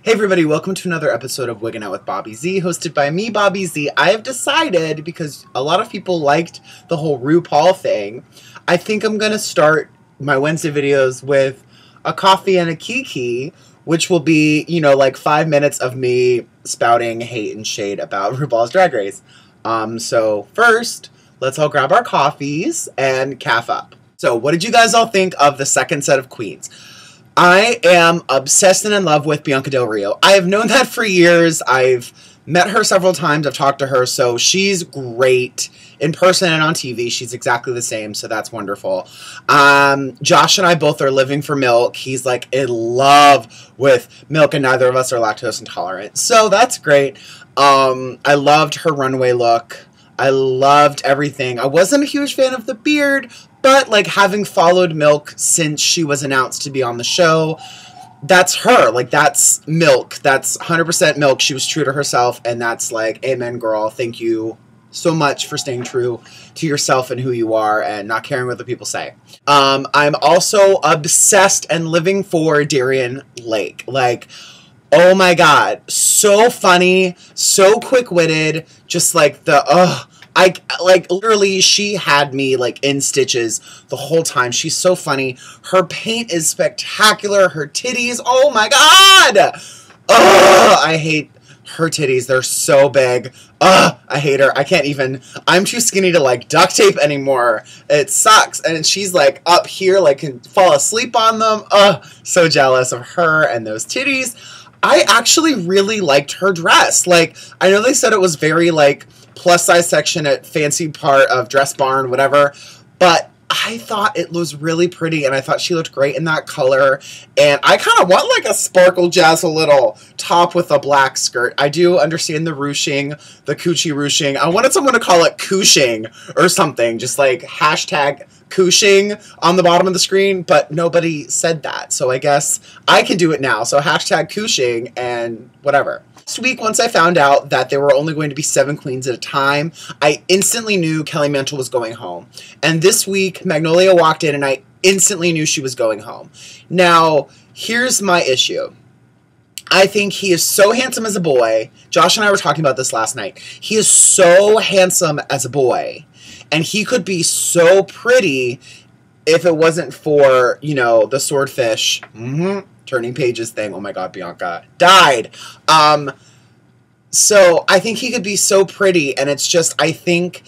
Hey everybody, welcome to another episode of Wiggin' Out with BobbieZ, hosted by me, BobbieZ. I have decided, because a lot of people liked the whole RuPaul thing, I think I'm going to start my Wednesday videos with a coffee and a Kiki, which will be, like 5 minutes of me spouting hate and shade about RuPaul's Drag Race. So first, let's all grab our coffees and calf up. So what did you guys all think of the second set of queens? I am obsessed and in love with Bianca Del Rio. I have known that for years. I've met her several times. I've talked to her. So she's great in person and on TV. She's exactly the same. So that's wonderful. Josh and I both are living for milk. He's like in love with milk and neither of us are lactose intolerant. So that's great. I loved her runway look. I loved everything. I wasn't a huge fan of the beard, but like having followed Milk since she was announced to be on the show, that's her. Like that's Milk. That's 100% Milk. She was true to herself, and that's like, amen, girl. Thank you so much for staying true to yourself and who you are and not caring what the people say. I'm also obsessed and living for Darian Lake. Like, oh my God, so funny, so quick-witted, just like literally, she had me, like, in stitches the whole time. She's so funny. Her paint is spectacular. Her titties, oh my God! Ugh, I hate her titties. They're so big. Ugh, I hate her. I can't even, I'm too skinny to, like, duct tape anymore. It sucks. And she's, like, up here, like, can fall asleep on them. Ugh, so jealous of her and those titties. I actually really liked her dress. Like, I know they said it was very, like, plus size section at fancy part of Dress Barn, whatever, but I thought it was really pretty, and I thought she looked great in that color, and I kind of want like a sparkle jazzle little top with a black skirt. I do understand the ruching, the coochie ruching. I wanted someone to call it cooching or something, just like hashtag cooching on the bottom of the screen, but nobody said that, so I guess I can do it now. So hashtag cooching and whatever. Last week, once I found out that there were only going to be 7 queens at a time, I instantly knew Kelly Mantle was going home. And this week, Magnolia walked in and I instantly knew she was going home. Now, here's my issue. I think he is so handsome as a boy. Josh and I were talking about this last night. He is so handsome as a boy. And he could be so pretty if it wasn't for, the swordfish. Turning pages thing. Oh my God, Bianca died. So I think he could be so pretty, and it's just, I think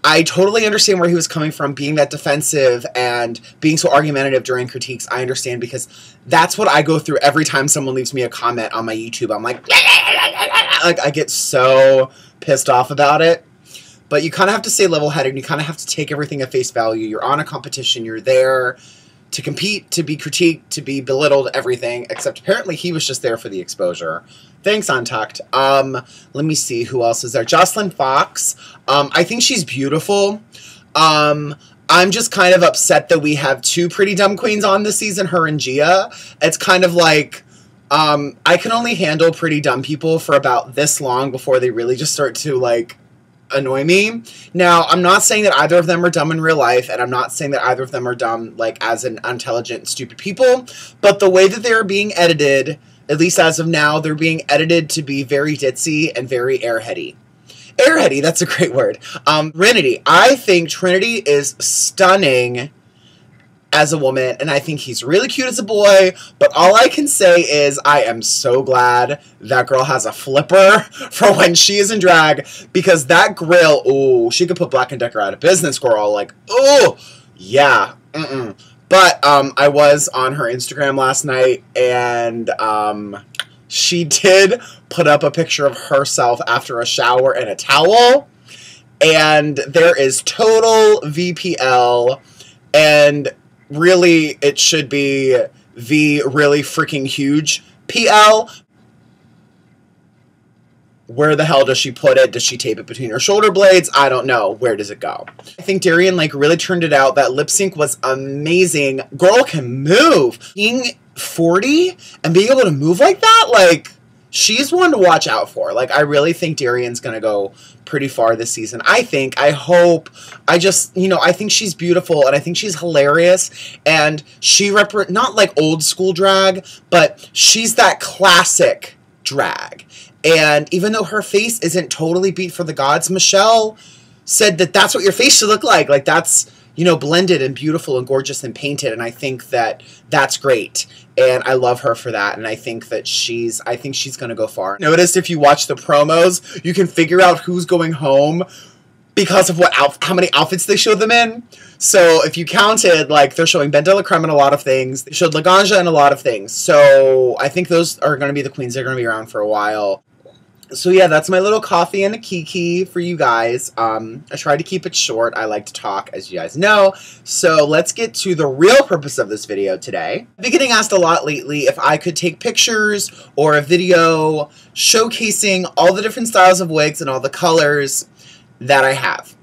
I totally understand where he was coming from, being that defensive and being so argumentative during critiques. I understand, because that's what I go through every time someone leaves me a comment on my YouTube. I'm like I get so pissed off about it. But you kind of have to stay level-headed, and you kind of have to take everything at face value. You're on a competition. You're there to compete, to be critiqued, to be belittled, everything, except apparently he was just there for the exposure. Thanks, Untucked. Let me see who else is there. Jocelyn Fox. I think she's beautiful. I'm just kind of upset that we have 2 pretty dumb queens on this season, her and Gia. It's kind of like, I can only handle pretty dumb people for about this long before they really just start to, like, annoy me. Now, I'm not saying that either of them are dumb in real life, and I'm not saying that either of them are dumb, like, as an unintelligent, stupid people, but the way that they're being edited, at least as of now, they're being edited to be very ditzy and very airheady. Airheady, that's a great word. Trinity. I think Trinity is stunning as a woman, and I think he's really cute as a boy, but all I can say is I am so glad that girl has a flipper for when she is in drag, because that grill, ooh, she could put Black & Decker out of business, girl. Like, ooh, yeah, But I was on her Instagram last night, and she did put up a picture of herself after a shower in a towel, and there is total VPL, and really, it should be the really freaking huge PL. Where the hell does she put it? Does she tape it between her shoulder blades? I don't know. Where does it go? I think Darian, like, really turned it out. That lip sync was amazing. Girl can move. Being 40 and being able to move like that, like, she's one to watch out for. Like, I really think Darian's gonna go pretty far this season. I hope. I just, I think she's beautiful, and I think she's hilarious, and she not like old school drag, but she's that classic drag. And even though her face isn't totally beat for the gods, Michelle said that that's what your face should look like. Like, that's, you know, blended and beautiful and gorgeous and painted. And I think that that's great. And I love her for that. And I think that she's going to go far. Notice if you watch the promos, you can figure out who's going home because of how many outfits they showed them in. So if you counted, like, they're showing Ben de la Creme in a lot of things. They showed Laganja in a lot of things. So I think those are going to be the queens. They're going to be around for a while. So yeah, that's my little coffee and a Kiki for you guys. I tried to keep it short. I like to talk, as you guys know. So let's get to the real purpose of this video today. I've been getting asked a lot lately if I could take pictures or a video showcasing all the different styles of wigs and all the colors that I have.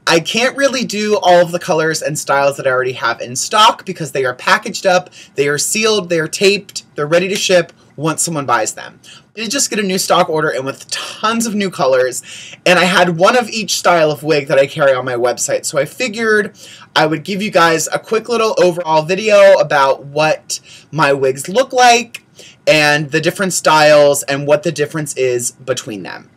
I can't really do all of the colors and styles that I already have in stock because they are packaged up, they are sealed, they are taped, they're ready to ship once someone buys them. I did just get a new stock order in with tons of new colors, and I had one of each style of wig that I carry on my website. So I figured I would give you guys a quick little overall video about what my wigs look like and the different styles and what the difference is between them.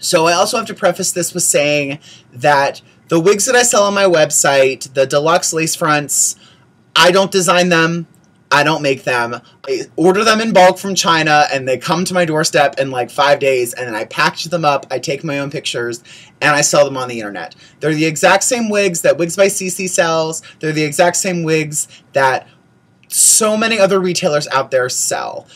So I also have to preface this with saying that the wigs that I sell on my website, the deluxe lace fronts, I don't design them. I don't make them. I order them in bulk from China, and they come to my doorstep in like 5 days, and then I package them up, I take my own pictures, and I sell them on the internet. They're the exact same wigs that WigsByCC sells. They're the exact same wigs that so many other retailers out there sell.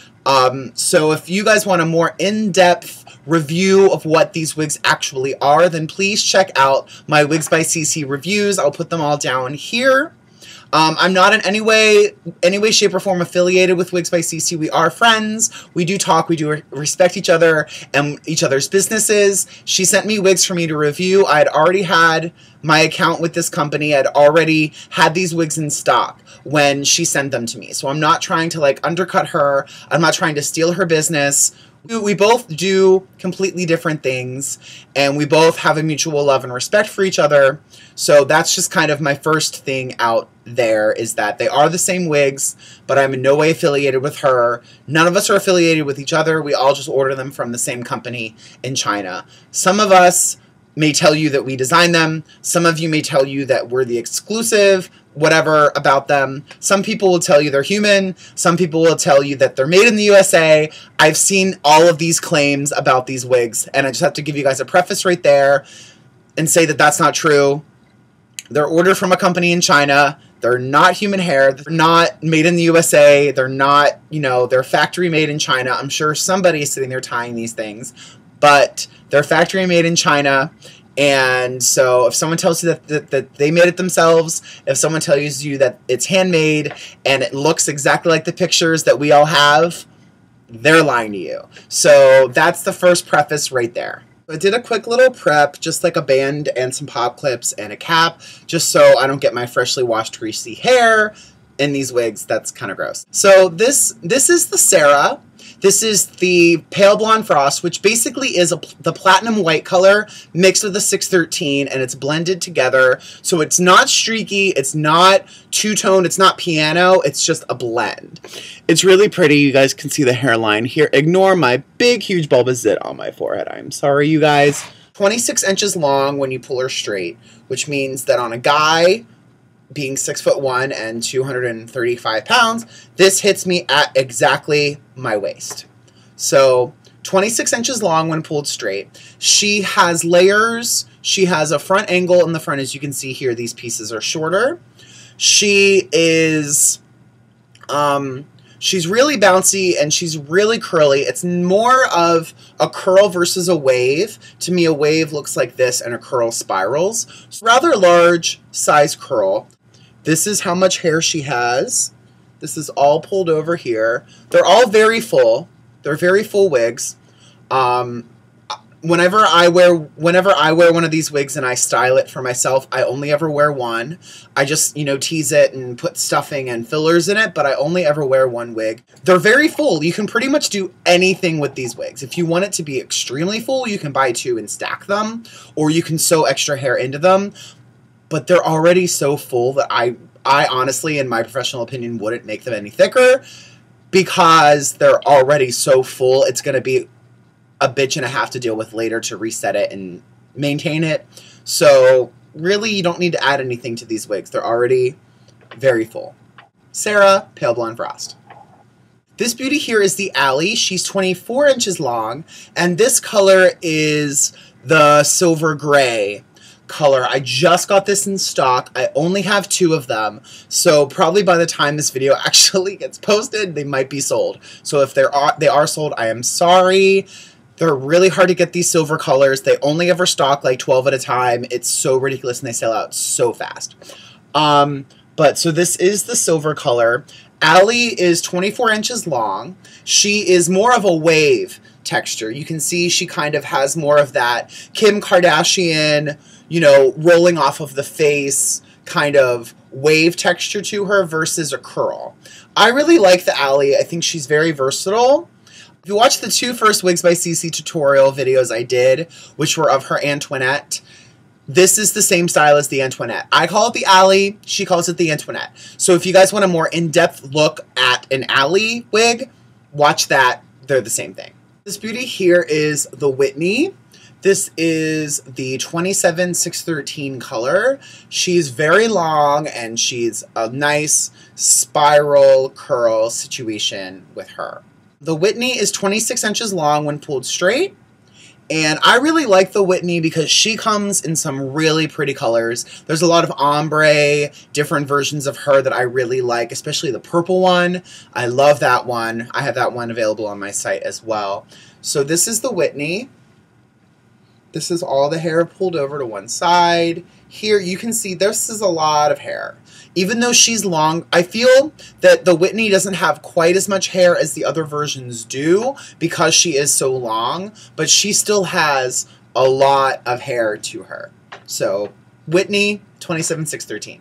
So if you guys want a more in-depth review of what these wigs actually are, then please check out my WigsByCC reviews. I'll put them all down here. I'm not in any way, shape, or form affiliated with WigsByCC. We are friends. We do talk. We do respect each other and each other's businesses. She sent me wigs for me to review. I had already had my account with this company. I'd already had these wigs in stock when she sent them to me. So I'm not trying to, like, undercut her. I'm not trying to steal her business. We both do completely different things, and we both have a mutual love and respect for each other. So that's just kind of my first thing out there, is that they are the same wigs, but I'm in no way affiliated with her. None of us are affiliated with each other. We all just order them from the same company in China. Some of us may tell you that we design them. Some of you may tell you that we're the exclusive whatever about them. Some people will tell you they're human. Some people will tell you that they're made in the USA. I've seen all of these claims about these wigs, and I just have to give you guys a preface right there and say that that's not true. They're ordered from a company in China. They're not human hair. They're not made in the USA. They're not, you know, they're factory made in China. I'm sure somebody is sitting there tying these things, but they're factory made in China. And so if someone tells you that they made it themselves, if someone tells you that it's handmade and it looks exactly like the pictures that we all have, they're lying to you. So that's the first preface right there. I did a quick little prep, just like a band and some pop clips and a cap, just so I don't get my freshly washed greasy hair in these wigs. That's kind of gross. So this is the Sarah. This is the Pale Blonde Frost, which basically is the platinum white color mixed with the 613, and it's blended together. So it's not streaky, it's not two-tone, it's not piano, it's just a blend. It's really pretty. You guys can see the hairline here. Ignore my big, huge bulbous zit on my forehead. I'm sorry, you guys. 26 inches long when you pull her straight, which means that on a guy being 6'1" and 235 pounds, this hits me at exactly my waist. So 26 inches long when pulled straight. She has layers. She has a front angle in the front. As you can see here, these pieces are shorter. She is, she's really bouncy and she's really curly. It's more of a curl versus a wave. To me, a wave looks like this and a curl spirals. It's rather large size curl. This is how much hair she has. This is all pulled over here. They're all very full. They're very full wigs. Whenever I wear one of these wigs and I style it for myself, I only ever wear one. I just, you know, tease it and put stuffing and fillers in it, but I only ever wear one wig. They're very full. You can pretty much do anything with these wigs. If you want it to be extremely full, you can buy two and stack them, or you can sew extra hair into them. But they're already so full that I honestly, in my professional opinion, wouldn't make them any thicker. because they're already so full, it's going to be a bitch and a half to deal with later to reset it and maintain it. So really, you don't need to add anything to these wigs. They're already very full. Sarah, Pale Blonde Frost. This beauty here is the Alley. She's 24 inches long, and this color is the silver gray color. I just got this in stock. I only have 2 of them, so probably by the time this video actually gets posted, they might be sold. So if they are sold, I am sorry. They're really hard to get, these silver colors. They only ever stock like 12 at a time. It's so ridiculous, and they sell out so fast. But so this is the silver color. Alley is 24 inches long. She is more of a wave texture. You can see she kind of has more of that Kim Kardashian, you know, rolling off of the face kind of wave texture to her versus a curl. I really like the Alley. I think she's very versatile. If you watch the 2 first WigsByCC tutorial videos I did, which were of her Antoinette, this is the same style as the Antoinette. I call it the Alley. She calls it the Antoinette. So if you guys want a more in-depth look at an Alley wig, watch that. They're the same thing. This beauty here is the Whitney. This is the 27613 color. She's very long, and she's a nice spiral curl situation with her. The Whitney is 26 inches long when pulled straight. And I really like the Whitney because she comes in some really pretty colors. There's a lot of ombre, different versions of her that I really like, especially the purple one. I love that one. I have that one available on my site as well. So this is the Whitney. This is all the hair pulled over to one side. Here you can see this is a lot of hair. Even though she's long, I feel that the Whitney doesn't have quite as much hair as the other versions do because she is so long, but she still has a lot of hair to her. So Whitney, 27613.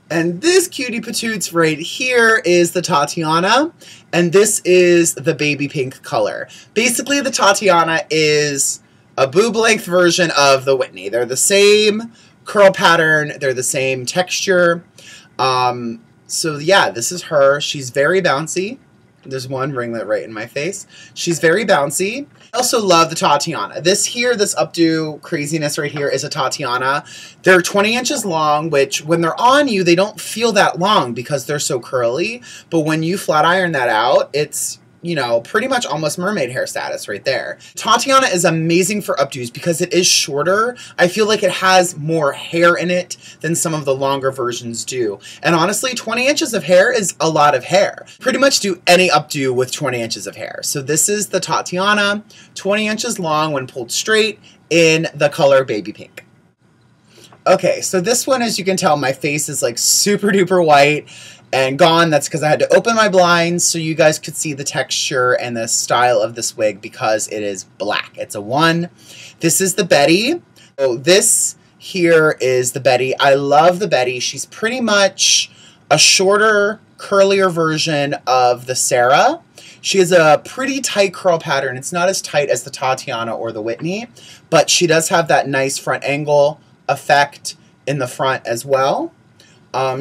And this cutie patoots right here is the Tatianna, and this is the baby pink color. Basically, the Tatianna is a boob-length version of the Whitney. They're the same curl pattern, they're the same texture. So yeah, this is her. She's very bouncy. There's one ringlet right in my face. She's very bouncy. I also love the Tatianna. This updo craziness right here is a Tatianna. They're 20 inches long, which when they're on you, they don't feel that long because they're so curly. But when you flat iron that out, it's, you know, pretty much almost mermaid hair status right there. Tatianna is amazing for updos because it is shorter. I feel like it has more hair in it than some of the longer versions do. And honestly, 20 inches of hair is a lot of hair. Pretty much do any updo with 20 inches of hair. So this is the Tatianna, 20 inches long when pulled straight in the color baby pink. Okay, so this one, as you can tell, my face is like super duper white and gone. That's because I had to open my blinds so you guys could see the texture and the style of this wig because it is black. It's a 1. This is the Betty. So this here is the Betty. I love the Betty. She's pretty much a shorter, curlier version of the Sarah. She has a pretty tight curl pattern. It's not as tight as the Tatianna or the Whitney, but she does have that nice front angle effect in the front as well.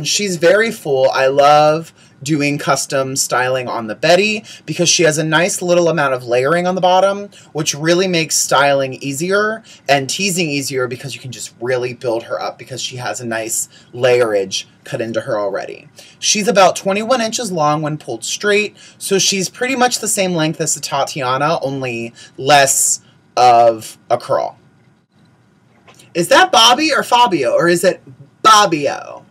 She's very full. I love doing custom styling on the Betty because she has a nice little amount of layering on the bottom, which really makes styling easier and teasing easier because you can just really build her up because she has a nice layerage cut into her already. She's about 21 inches long when pulled straight, so she's pretty much the same length as the Tatianna, only less of a curl. Is that Bobby or Fabio, or is it Bobbio?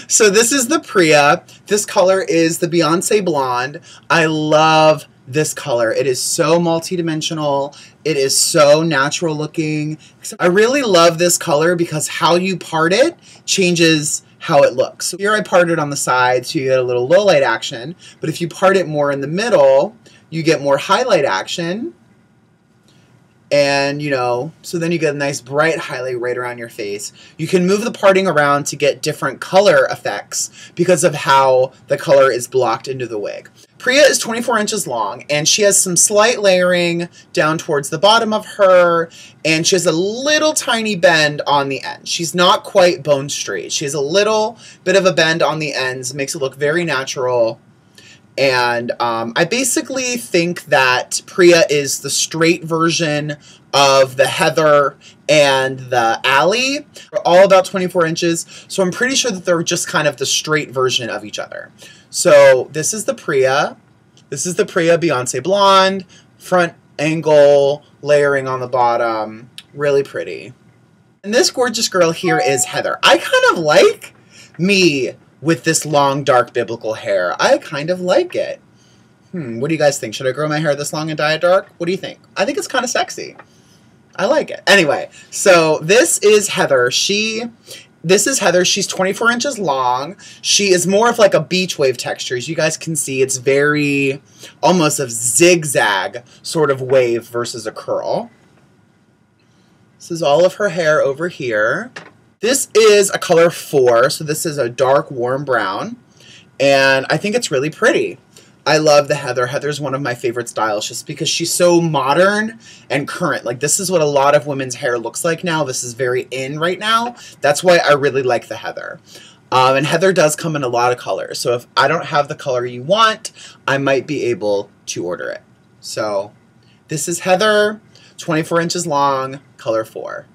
So this is the Priya. This color is the Beyonce Blonde. I love this color. It is so multi-dimensional. It is so natural looking. I really love this color because how you part it changes how it looks. So here I part it on the side so you get a little low light action, but if you part it more in the middle, you get more highlight action. And, you know, so then you get a nice bright highlight right around your face. You can move the parting around to get different color effects because of how the color is blocked into the wig. Priya is 24 inches long, and she has some slight layering down towards the bottom of her, and she has a little tiny bend on the end. She's not quite bone straight. She has a little bit of a bend on the ends, makes it look very natural. And I basically think that Priya is the straight version of the Heather and the Allie. They're all about 24 inches, so I'm pretty sure that they're just kind of the straight version of each other. So this is the Priya. This is the Priya Beyonce Blonde. Front angle, layering on the bottom. Really pretty. And this gorgeous girl here is Heather. I kind of like me with this long, dark, biblical hair. I kind of like it. What do you guys think? Should I grow my hair this long and dye it dark? What do you think? I think it's kind of sexy. I like it. Anyway, so this is Heather. This is Heather. She's 24 inches long. She is more of like a beach wave texture. As you guys can see, it's very almost a zigzag sort of wave versus a curl. This is all of her hair over here. This is a color 4, so this is a dark warm brown, and I think it's really pretty. I love the Heather. Heather's one of my favorite styles just because she's so modern and current. Like, this is what a lot of women's hair looks like now. This is very in right now. That's why I really like the Heather. And Heather does come in a lot of colors, so if I don't have the color you want, I might be able to order it. So this is Heather, 24 inches long, color 4.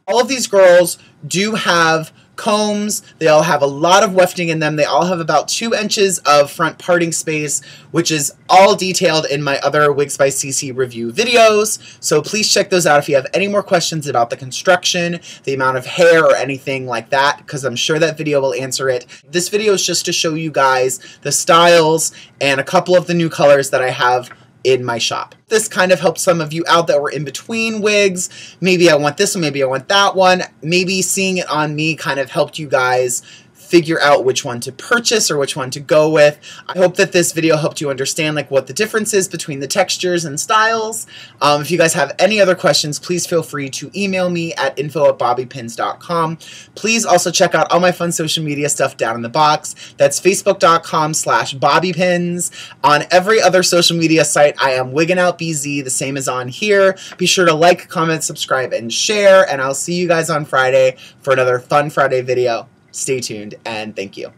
All of these girls do have combs. They all have a lot of wefting in them. They all have about 2 inches of front parting space, which is all detailed in my other WigsByCC review videos. So please check those out if you have any more questions about the construction, the amount of hair, or anything like that, because I'm sure that video will answer it. This video is just to show you guys the styles and a couple of the new colors that I have in my shop. This kind of helped some of you out that were in between wigs. Maybe I want this one, maybe I want that one. Maybe seeing it on me kind of helped you guys figure out which one to purchase or which one to go with. I hope that this video helped you understand like what the difference is between the textures and styles. If you guys have any other questions, please feel free to email me at info@BobbiePinz.com. Please also check out all my fun social media stuff down in the box. That's facebook.com/BobbiePinz. On every other social media site, I am WigginOutBZ, the same as on here. Be sure to like, comment, subscribe, and share, and I'll see you guys on Friday for another fun Friday video. Stay tuned, and thank you.